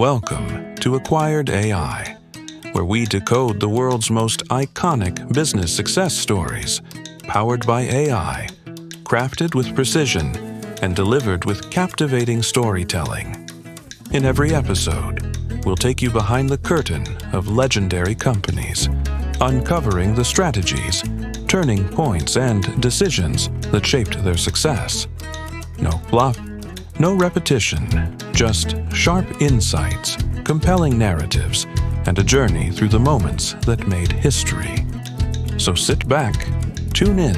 Welcome to Acquired AI, where we decode the world's most iconic business success stories, powered by AI, crafted with precision, and delivered with captivating storytelling. In every episode, we'll take you behind the curtain of legendary companies, uncovering the strategies, turning points, and decisions that shaped their success. No fluff, no repetition, just sharp insights, compelling narratives, and a journey through the moments that made history. So sit back, tune in,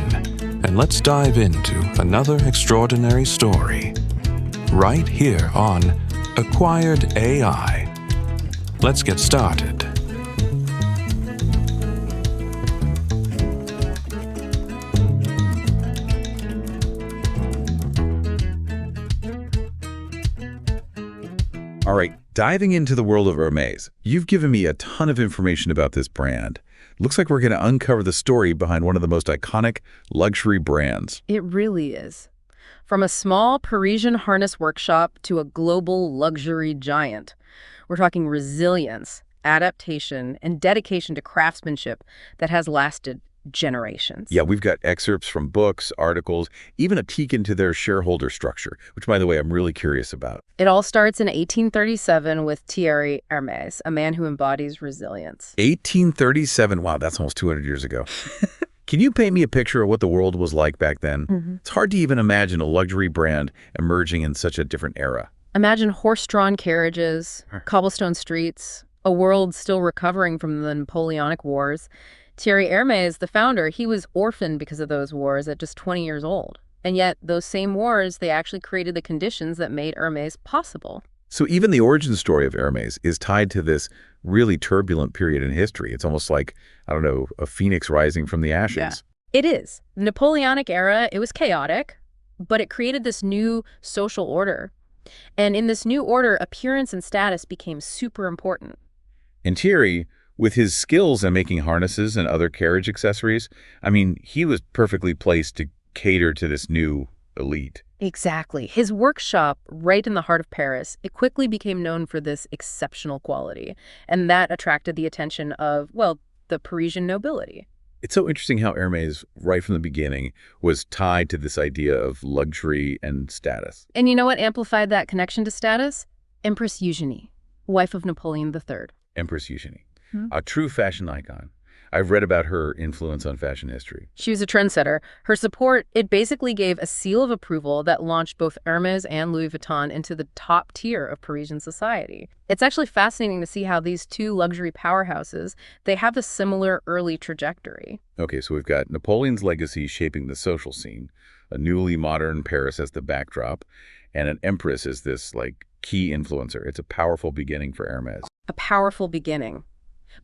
and let's dive into another extraordinary story, right here on Acquired AI. Let's get started. All right, diving into the world of Hermès, you've given me a ton of information about this brand. Looks like we're going to uncover the story behind one of the most iconic luxury brands. It really is. From a small Parisian harness workshop to a global luxury giant, we're talking resilience, adaptation, and dedication to craftsmanship that has lasted generations. Yeah, we've got excerpts from books, articles, even a peek into their shareholder structure, which, by the way, I'm really curious about. It all starts in 1837 with Thierry Hermès, a man who embodies resilience. 1837, wow, that's almost 200 years ago. Can you paint me a picture of what the world was like back then? It's hard to even imagine a luxury brand emerging in such a different era. Imagine horse-drawn carriages, cobblestone streets, a world still recovering from the Napoleonic Wars. Thierry Hermès, the founder, he was orphaned because of those wars at just 20 years old. And yet, those same wars, they actually created the conditions that made Hermès possible. So even the origin story of Hermès is tied to this really turbulent period in history. It's almost like, I don't know, a phoenix rising from the ashes. Yeah. It is. The Napoleonic era, it was chaotic, but it created this new social order. And in this new order, appearance and status became super important. And Thierry, with his skills in making harnesses and other carriage accessories, I mean, he was perfectly placed to cater to this new elite. Exactly. His workshop, right in the heart of Paris, it quickly became known for this exceptional quality. And that attracted the attention of, well, the Parisian nobility. It's so interesting how Hermès, right from the beginning, was tied to this idea of luxury and status. And you know what amplified that connection to status? Empress Eugénie, wife of Napoleon III. Empress Eugénie, a true fashion icon. I've read about her influence on fashion history. She was a trendsetter. Her support, it basically gave a seal of approval that launched both Hermès and Louis Vuitton into the top tier of Parisian society. It's actually fascinating to see how these two luxury powerhouses, they have a similar early trajectory. Okay, so we've got Napoleon's legacy shaping the social scene, a newly modern Paris as the backdrop, and an empress as this, key influencer. It's a powerful beginning for Hermès. A powerful beginning.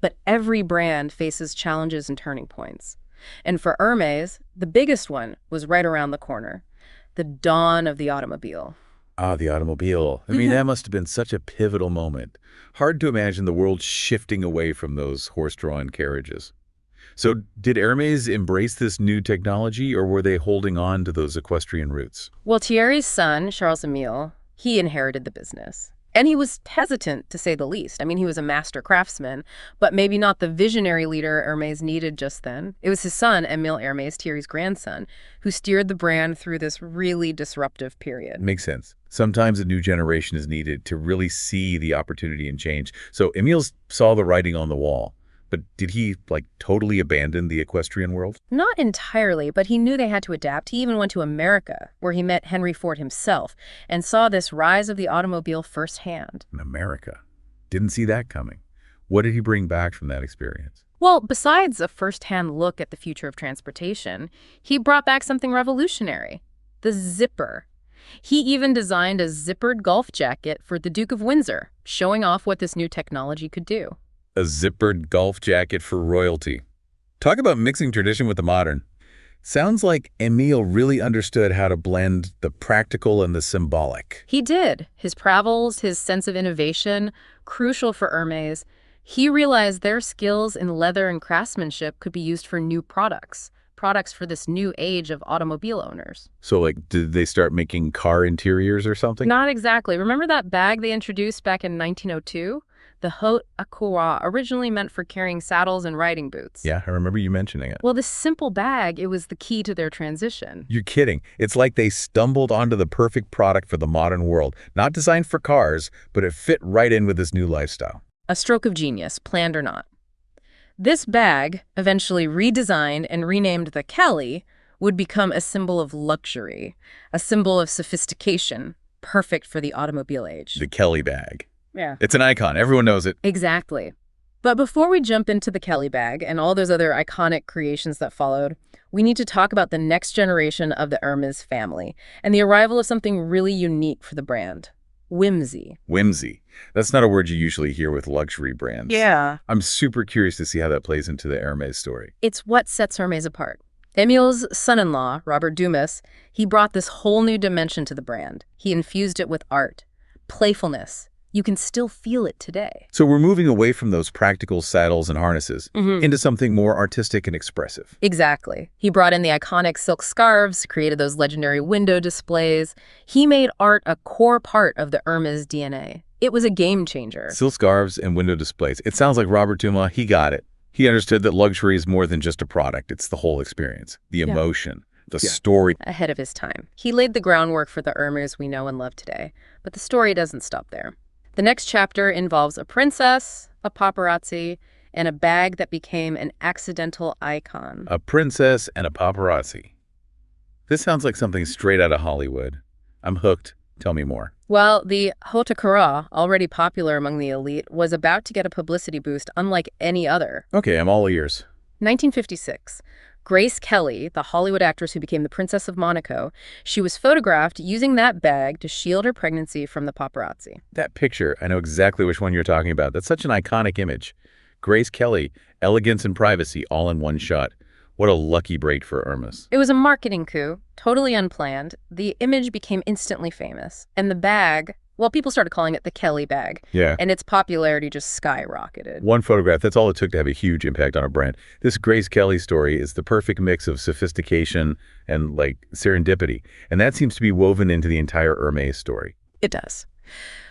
But every brand faces challenges and turning points. And for Hermès, the biggest one was right around the corner, the dawn of the automobile. Ah, the automobile. I mean, that must have been such a pivotal moment. Hard to imagine the world shifting away from those horse-drawn carriages. So did Hermès embrace this new technology, or were they holding on to those equestrian roots? Well, Thierry's son, Charles Emile, he inherited the business. And he was hesitant, to say the least. I mean, he was a master craftsman, but maybe not the visionary leader Hermès needed just then. It was his son, Emile Hermès, Thierry's grandson, who steered the brand through this really disruptive period. Makes sense. Sometimes a new generation is needed to really see the opportunity and change. So Emile saw the writing on the wall. But did he, totally abandon the equestrian world? Not entirely, but he knew they had to adapt. He even went to America, where he met Henry Ford himself, and saw this rise of the automobile firsthand. In America. Didn't see that coming. What did he bring back from that experience? Well, besides a firsthand look at the future of transportation, he brought back something revolutionary, the zipper. He even designed a zippered golf jacket for the Duke of Windsor, showing off what this new technology could do. A zippered golf jacket for royalty. Talk about mixing tradition with the modern. Sounds like Emile really understood how to blend the practical and the symbolic. He did. His travels, his sense of innovation, crucial for Hermès. He realized their skills in leather and craftsmanship could be used for new products, products for this new age of automobile owners. So, like, did they start making car interiors or something? Not exactly. Remember that bag they introduced back in 1902? The haute couture, originally meant for carrying saddles and riding boots. Yeah, I remember you mentioning it. Well, this simple bag, it was the key to their transition. You're kidding. It's like they stumbled onto the perfect product for the modern world. Not designed for cars, but it fit right in with this new lifestyle. A stroke of genius, planned or not. This bag, eventually redesigned and renamed the Kelly, would become a symbol of luxury, a symbol of sophistication, perfect for the automobile age. The Kelly bag. Yeah. It's an icon. Everyone knows it. Exactly. But before we jump into the Kelly bag and all those other iconic creations that followed, we need to talk about the next generation of the Hermès family and the arrival of something really unique for the brand. Whimsy. Whimsy. That's not a word you usually hear with luxury brands. Yeah. I'm super curious to see how that plays into the Hermès story. It's what sets Hermès apart. Emile's son-in-law, Robert Dumas, he brought this whole new dimension to the brand. He infused it with art, playfulness. You can still feel it today. So we're moving away from those practical saddles and harnesses into something more artistic and expressive. Exactly. He brought in the iconic silk scarves, created those legendary window displays. He made art a core part of the Hermès DNA. It was a game changer. Silk scarves and window displays. It sounds like Robert Dumas, he got it. He understood that luxury is more than just a product. It's the whole experience, the emotion, the story. Ahead of his time. He laid the groundwork for the Hermès we know and love today. But the story doesn't stop there. The next chapter involves a princess, a paparazzi, and a bag that became an accidental icon. A princess and a paparazzi. This sounds like something straight out of Hollywood. I'm hooked. Tell me more. Well, the haute couture, already popular among the elite, was about to get a publicity boost unlike any other. Okay, I'm all ears. 1956. Grace Kelly, the Hollywood actress who became the Princess of Monaco, she was photographed using that bag to shield her pregnancy from the paparazzi. That picture, I know exactly which one you're talking about. That's such an iconic image. Grace Kelly, elegance and privacy, all in one shot. What a lucky break for Hermès. It was a marketing coup, totally unplanned. The image became instantly famous. And the bag, well, people started calling it the Kelly bag. Yeah. And its popularity just skyrocketed. One photograph, that's all it took to have a huge impact on a brand. This Grace Kelly story is the perfect mix of sophistication and, like, serendipity. And that seems to be woven into the entire Hermès story. It does.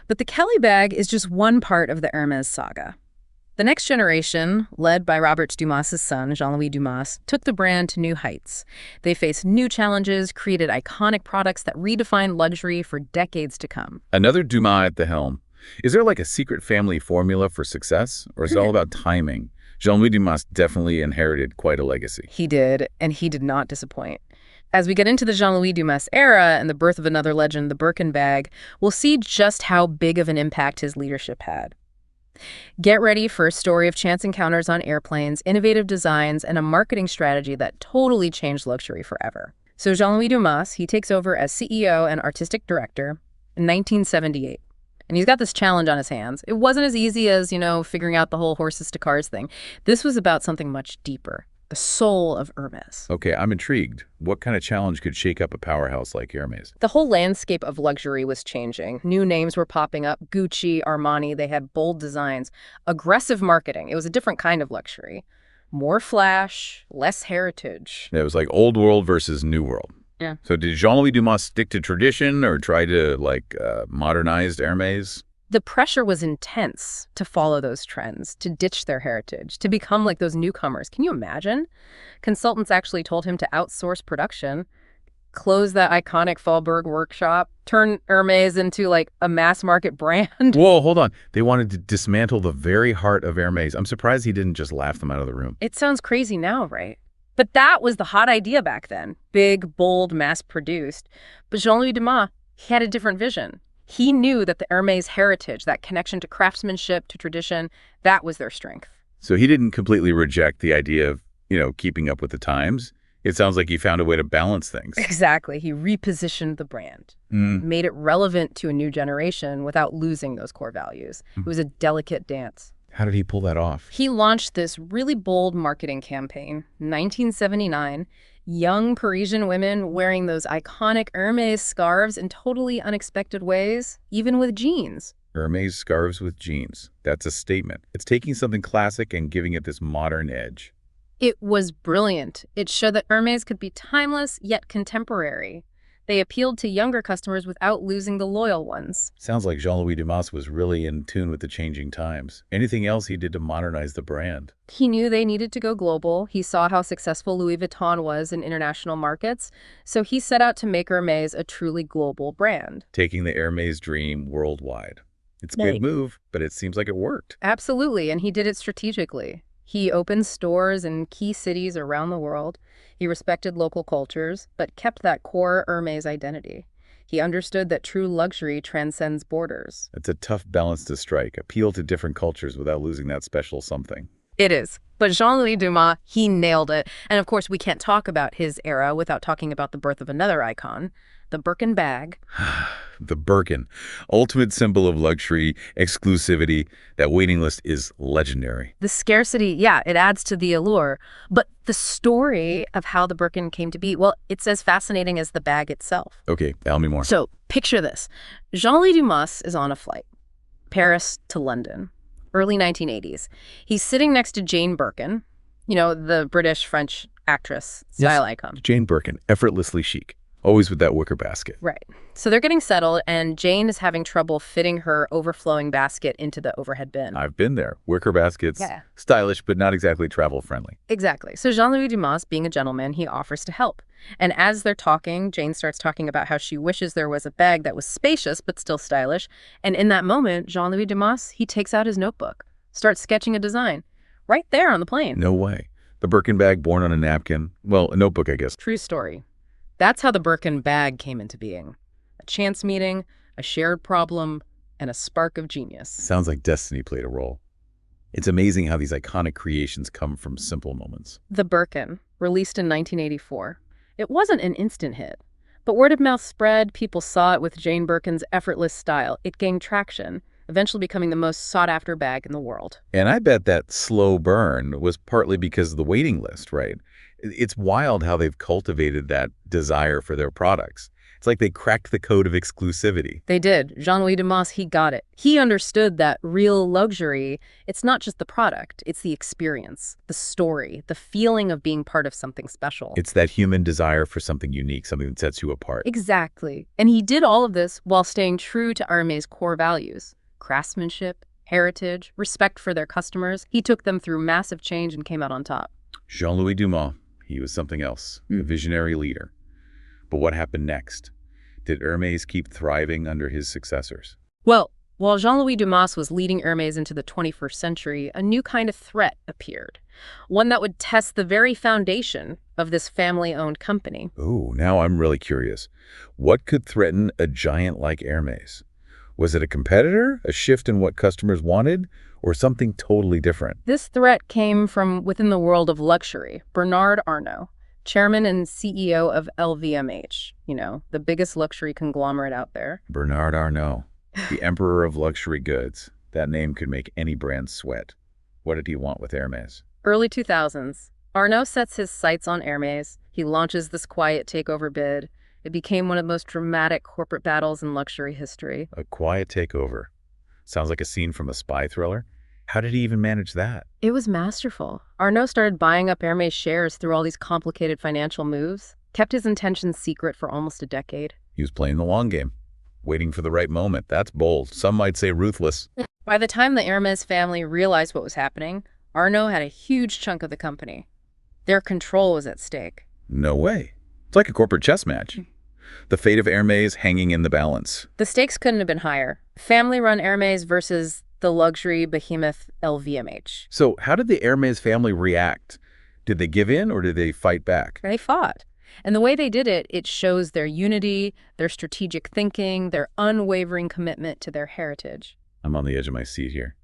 But the Kelly bag is just one part of the Hermès saga. The next generation, led by Robert Dumas' son, Jean-Louis Dumas, took the brand to new heights. They faced new challenges, created iconic products that redefined luxury for decades to come. Another Dumas at the helm. Is there like a secret family formula for success, or is it all about timing? Jean-Louis Dumas definitely inherited quite a legacy. He did, and he did not disappoint. As we get into the Jean-Louis Dumas era and the birth of another legend, the Birkin bag, we'll see just how big of an impact his leadership had. Get ready for a story of chance encounters on airplanes, innovative designs, and a marketing strategy that totally changed luxury forever. So Jean-Louis Dumas, he takes over as CEO and artistic director in 1978. And he's got this challenge on his hands. It wasn't as easy as, figuring out the whole horses to cars thing. This was about something much deeper. The soul of Hermès. Okay, I'm intrigued. What kind of challenge could shake up a powerhouse like Hermès? The whole landscape of luxury was changing. New names were popping up. Gucci, Armani, they had bold designs. Aggressive marketing. It was a different kind of luxury. More flash, less heritage. It was like old world versus new world. Yeah. So did Jean-Louis Dumas stick to tradition or try to, modernize Hermès? The pressure was intense to follow those trends, to ditch their heritage, to become like those newcomers. Can you imagine? Consultants actually told him to outsource production, close that iconic Faubourg workshop, turn Hermès into like a mass market brand. Whoa, hold on. They wanted to dismantle the very heart of Hermès. I'm surprised he didn't just laugh them out of the room. It sounds crazy now, right? But that was the hot idea back then. Big, bold, mass-produced. But Jean-Louis Dumas, he had a different vision. He knew that the Hermès heritage, that connection to craftsmanship, to tradition, that was their strength. So he didn't completely reject the idea of, keeping up with the times. It sounds like he found a way to balance things. Exactly. He repositioned the brand, made it relevant to a new generation without losing those core values. It was a delicate dance. How did he pull that off? He launched this really bold marketing campaign, 1979, young Parisian women wearing those iconic Hermès scarves in totally unexpected ways, even with jeans. Hermès scarves with jeans. That's a statement. It's taking something classic and giving it this modern edge. It was brilliant. It showed that Hermès could be timeless yet contemporary. They appealed to younger customers without losing the loyal ones. Sounds like Jean-Louis Dumas was really in tune with the changing times. Anything else he did to modernize the brand? He knew they needed to go global. He saw how successful Louis Vuitton was in international markets, so he set out to make Hermès a truly global brand. Taking the Hermès dream worldwide. It's a Right. big move, but it seems like it worked. Absolutely, and he did it strategically. He opened stores in key cities around the world. He respected local cultures, but kept that core Hermès identity. He understood that true luxury transcends borders. It's a tough balance to strike. Appeal to different cultures without losing that special something. It is. But Jean-Louis Dumas, he nailed it. And of course, we can't talk about his era without talking about the birth of another icon, the Birkin bag. The Birkin, ultimate symbol of luxury, exclusivity. That waiting list is legendary. The scarcity, yeah, it adds to the allure. But the story of how the Birkin came to be, well, it's as fascinating as the bag itself. Okay, tell me more. So picture this. Jean-Louis Dumas is on a flight, Paris to London, early 1980s. He's sitting next to Jane Birkin, the British-French actress, style icon. Jane Birkin, effortlessly chic. Always with that wicker basket. Right. So they're getting settled, and Jane is having trouble fitting her overflowing basket into the overhead bin. I've been there. Wicker baskets, Yeah. stylish, but not exactly travel-friendly. Exactly. So Jean-Louis Dumas, being a gentleman, he offers to help. And as they're talking, Jane starts talking about how she wishes there was a bag that was spacious but still stylish. And in that moment, Jean-Louis Dumas, he takes out his notebook, starts sketching a design right there on the plane. No way. The Birkin bag born on a napkin. Well, a notebook, I guess. True story. That's how the Birkin bag came into being. A chance meeting, a shared problem, and a spark of genius. Sounds like destiny played a role. It's amazing how these iconic creations come from simple moments. The Birkin, released in 1984. It wasn't an instant hit, but word of mouth spread, people saw it with Jane Birkin's effortless style. It gained traction, eventually becoming the most sought-after bag in the world. And I bet that slow burn was partly because of the waiting list, right? It's wild how they've cultivated that desire for their products. It's like they cracked the code of exclusivity. They did. Jean-Louis Dumas, he got it. He understood that real luxury, it's not just the product, it's the experience, the story, the feeling of being part of something special. It's that human desire for something unique, something that sets you apart. Exactly. And he did all of this while staying true to Hermès' core values: craftsmanship, heritage, respect for their customers. He took them through massive change and came out on top. Jean-Louis Dumas, he was something else, a visionary leader. But what happened next? Did Hermès keep thriving under his successors? Well, while Jean-Louis Dumas was leading Hermès into the 21st century, a new kind of threat appeared, one that would test the very foundation of this family-owned company. Ooh, now I'm really curious. What could threaten a giant like Hermès? Was it a competitor, a shift in what customers wanted, or something totally different? This threat came from within the world of luxury. Bernard Arnault, chairman and CEO of LVMH, the biggest luxury conglomerate out there. Bernard Arnault, the emperor of luxury goods. That name could make any brand sweat. What did he want with Hermès? Early 2000s, Arnault sets his sights on Hermès. He launches this quiet takeover bid. It became one of the most dramatic corporate battles in luxury history. A quiet takeover. Sounds like a scene from a spy thriller. How did he even manage that? It was masterful. Arnault started buying up Hermès shares through all these complicated financial moves, kept his intentions secret for almost a decade. He was playing the long game, waiting for the right moment. That's bold. Some might say ruthless. By the time the Hermès family realized what was happening, Arnault had a huge chunk of the company. Their control was at stake. No way. It's like a corporate chess match. The fate of Hermès hanging in the balance. The stakes couldn't have been higher. Family-run Hermès versus the luxury behemoth LVMH. So how did the Hermès family react? Did they give in or did they fight back? They fought. And the way they did it, it shows their unity, their strategic thinking, their unwavering commitment to their heritage. I'm on the edge of my seat here.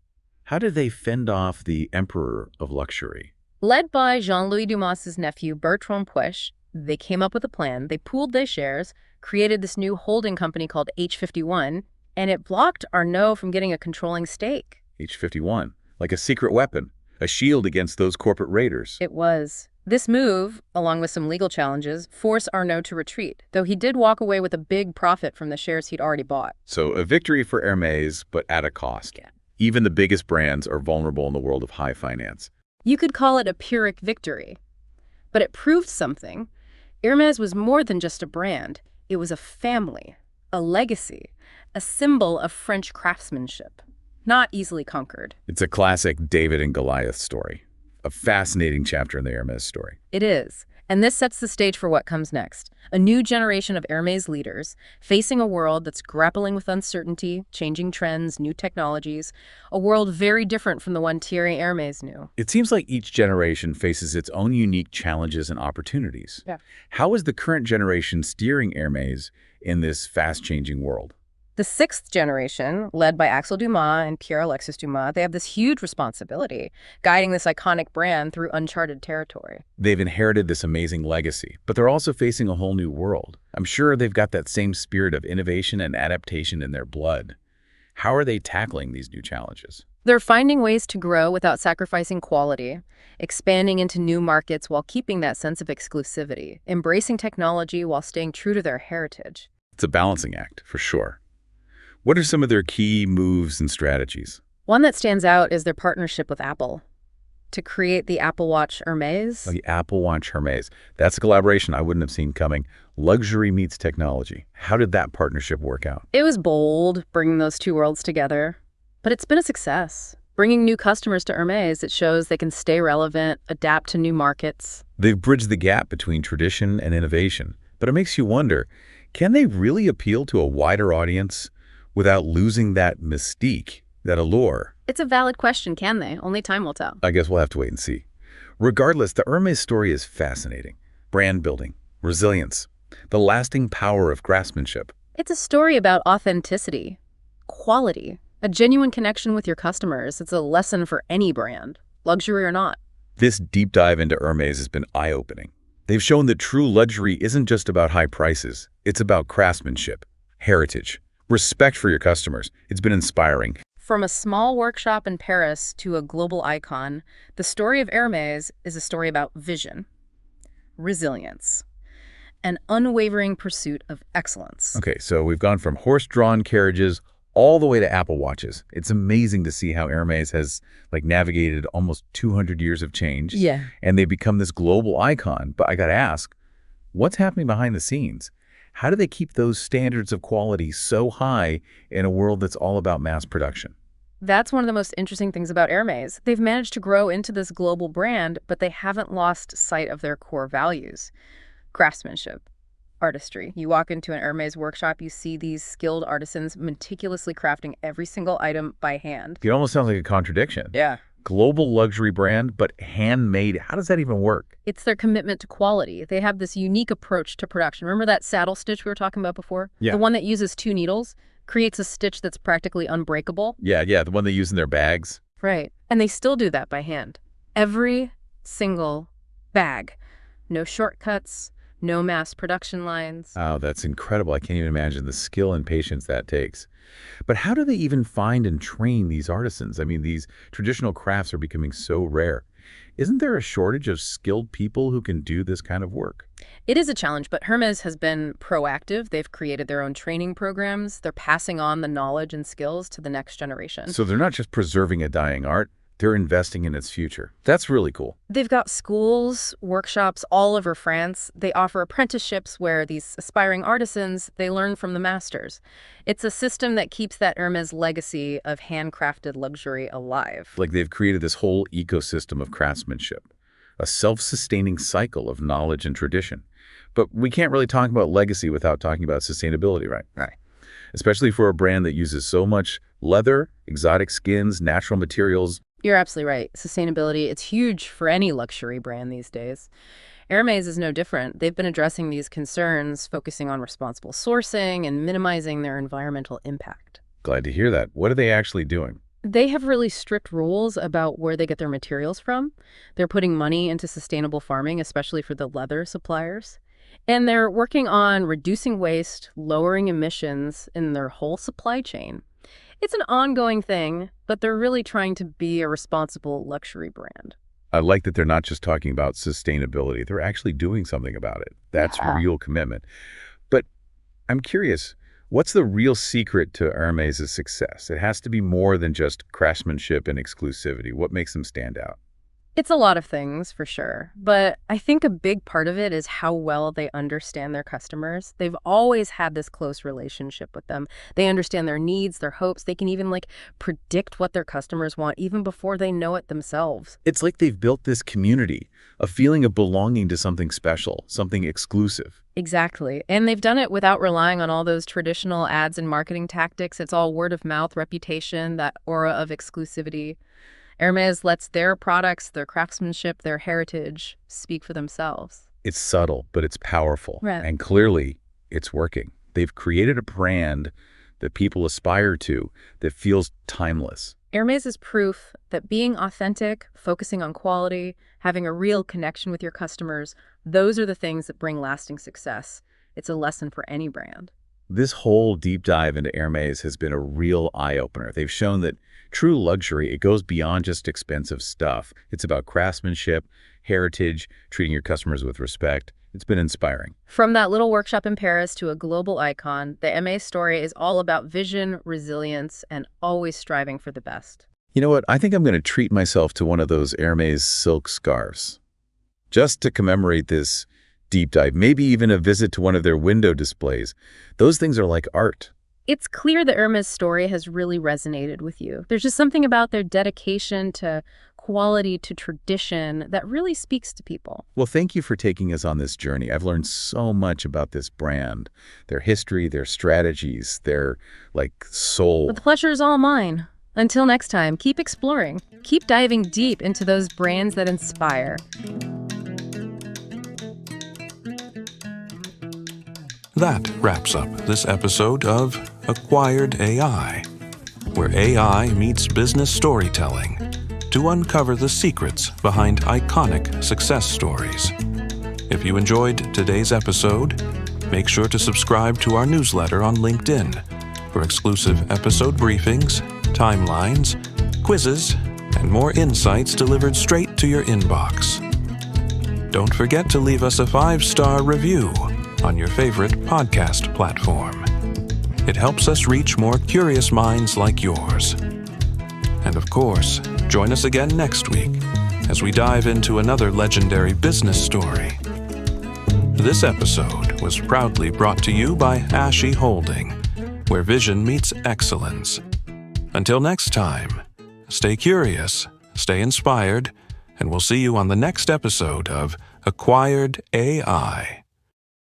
How did they fend off the emperor of luxury? Led by Jean-Louis Dumas's nephew, Bertrand Puech, they came up with a plan. They pooled their shares, created this new holding company called H51, and it blocked Arnault from getting a controlling stake. H51, like a secret weapon, a shield against those corporate raiders. It was. This move, along with some legal challenges, forced Arnault to retreat, though he did walk away with a big profit from the shares he'd already bought. So a victory for Hermès, but at a cost. Yeah. Even the biggest brands are vulnerable in the world of high finance. You could call it a Pyrrhic victory. But it proved something. Hermès was more than just a brand. It was a family, a legacy, a symbol of French craftsmanship, not easily conquered. It's a classic David and Goliath story. A fascinating chapter in the Hermès story. It is. And this sets the stage for what comes next. A new generation of Hermès leaders facing a world that's grappling with uncertainty, changing trends, new technologies, a world very different from the one Thierry Hermès knew. It seems like each generation faces its own unique challenges and opportunities. Yeah. How is the current generation steering Hermès in this fast-changing world? The sixth generation, led by Axel Dumas and Pierre-Alexis Dumas, they have this huge responsibility, guiding this iconic brand through uncharted territory. They've inherited this amazing legacy, but they're also facing a whole new world. I'm sure they've got that same spirit of innovation and adaptation in their blood. How are they tackling these new challenges? They're finding ways to grow without sacrificing quality, expanding into new markets while keeping that sense of exclusivity, embracing technology while staying true to their heritage. It's a balancing act, for sure. What are some of their key moves and strategies? One that stands out is their partnership with Apple to create the Apple Watch Hermès. The Apple Watch Hermès. That's a collaboration I wouldn't have seen coming. Luxury meets technology. How did that partnership work out? It was bold, bringing those two worlds together, but it's been a success. Bringing new customers to Hermès, it shows they can stay relevant, adapt to new markets. They've bridged the gap between tradition and innovation, but it makes you wonder, can they really appeal to a wider audience without losing that mystique, that allure? It's a valid question, can they? Only time will tell. I guess we'll have to wait and see. Regardless, the Hermès story is fascinating. Brand building, resilience, the lasting power of craftsmanship. It's a story about authenticity, quality, a genuine connection with your customers. It's a lesson for any brand, luxury or not. This deep dive into Hermès has been eye-opening. They've shown that true luxury isn't just about high prices. It's about craftsmanship, heritage, respect for your customers. It's been inspiring. From a small workshop in Paris to a global icon, the story of Hermès is a story about vision, resilience, an unwavering pursuit of excellence. Okay, so we've gone from horse-drawn carriages all the way to Apple Watches. It's amazing to see how Hermès has navigated almost 200 years of change. Yeah. And they've become this global icon. But I got to ask, what's happening behind the scenes? How do they keep those standards of quality so high in a world that's all about mass production? That's one of the most interesting things about Hermès. They've managed to grow into this global brand, but they haven't lost sight of their core values. Craftsmanship, artistry. You walk into an Hermès workshop, you see these skilled artisans meticulously crafting every single item by hand. It almost sounds like a contradiction. Yeah. Global luxury brand, but handmade. How does that even work? It's their commitment to quality. They have this unique approach to production. Remember that saddle stitch we were talking about before? Yeah. The one that uses 2 needles creates a stitch that's practically unbreakable. Yeah, the one they use in their bags. Right. And they still do that by hand. Every single bag. No shortcuts, no mass production lines. Oh, that's incredible. I can't even imagine the skill and patience that takes. But how do they even find and train these artisans? I mean, these traditional crafts are becoming so rare. Isn't there a shortage of skilled people who can do this kind of work? It is a challenge, but Hermès has been proactive. They've created their own training programs. They're passing on the knowledge and skills to the next generation. So they're not just preserving a dying art, they're investing in its future. That's really cool. They've got schools, workshops all over France. They offer apprenticeships where these aspiring artisans, they learn from the masters. It's a system that keeps that Hermès legacy of handcrafted luxury alive. Like they've created this whole ecosystem of craftsmanship, a self-sustaining cycle of knowledge and tradition. But we can't really talk about legacy without talking about sustainability, right? Right. Especially for a brand that uses so much leather, exotic skins, natural materials. You're absolutely right. Sustainability, it's huge for any luxury brand these days. Hermès is no different. They've been addressing these concerns, focusing on responsible sourcing and minimizing their environmental impact. Glad to hear that. What are they actually doing? They have really strict rules about where they get their materials from. They're putting money into sustainable farming, especially for the leather suppliers. And they're working on reducing waste, lowering emissions in their whole supply chain. It's an ongoing thing, but they're really trying to be a responsible luxury brand. I like that they're not just talking about sustainability. They're actually doing something about it. That's real commitment. But I'm curious, what's the real secret to Hermès' success? It has to be more than just craftsmanship and exclusivity. What makes them stand out? It's a lot of things, for sure. But I think a big part of it is how well they understand their customers. They've always had this close relationship with them. They understand their needs, their hopes. They can even predict what their customers want even before they know it themselves. It's like they've built this community, a feeling of belonging to something special, something exclusive. Exactly. And they've done it without relying on all those traditional ads and marketing tactics. It's all word of mouth, reputation, that aura of exclusivity. Hermès lets their products, their craftsmanship, their heritage speak for themselves. It's subtle, but it's powerful. Right. And clearly, it's working. They've created a brand that people aspire to that feels timeless. Hermès is proof that being authentic, focusing on quality, having a real connection with your customers, those are the things that bring lasting success. It's a lesson for any brand. This whole deep dive into Hermès has been a real eye-opener. They've shown that true luxury, it goes beyond just expensive stuff. It's about craftsmanship, heritage, treating your customers with respect. It's been inspiring. From that little workshop in Paris to a global icon, the Hermès story is all about vision, resilience, and always striving for the best. You know what? I think I'm going to treat myself to one of those Hermès silk scarves. Just to commemorate this deep dive, maybe even a visit to one of their window displays. Those things are like art. It's clear the Hermès story has really resonated with you. There's just something about their dedication to quality, to tradition, that really speaks to people. Well, thank you for taking us on this journey. I've learned so much about this brand, their history, their strategies, their, soul. The pleasure is all mine. Until next time, keep exploring. Keep diving deep into those brands that inspire. That wraps up this episode of Acquired AI, where AI meets business storytelling to uncover the secrets behind iconic success stories. If you enjoyed today's episode, make sure to subscribe to our newsletter on LinkedIn for exclusive episode briefings, timelines, quizzes, and more insights delivered straight to your inbox. Don't forget to leave us a 5-star review on your favorite podcast platform. It helps us reach more curious minds like yours. And of course, join us again next week as we dive into another legendary business story. This episode was proudly brought to you by Ashi Holding, where vision meets excellence. Until next time, stay curious, stay inspired, and we'll see you on the next episode of Acquired AI.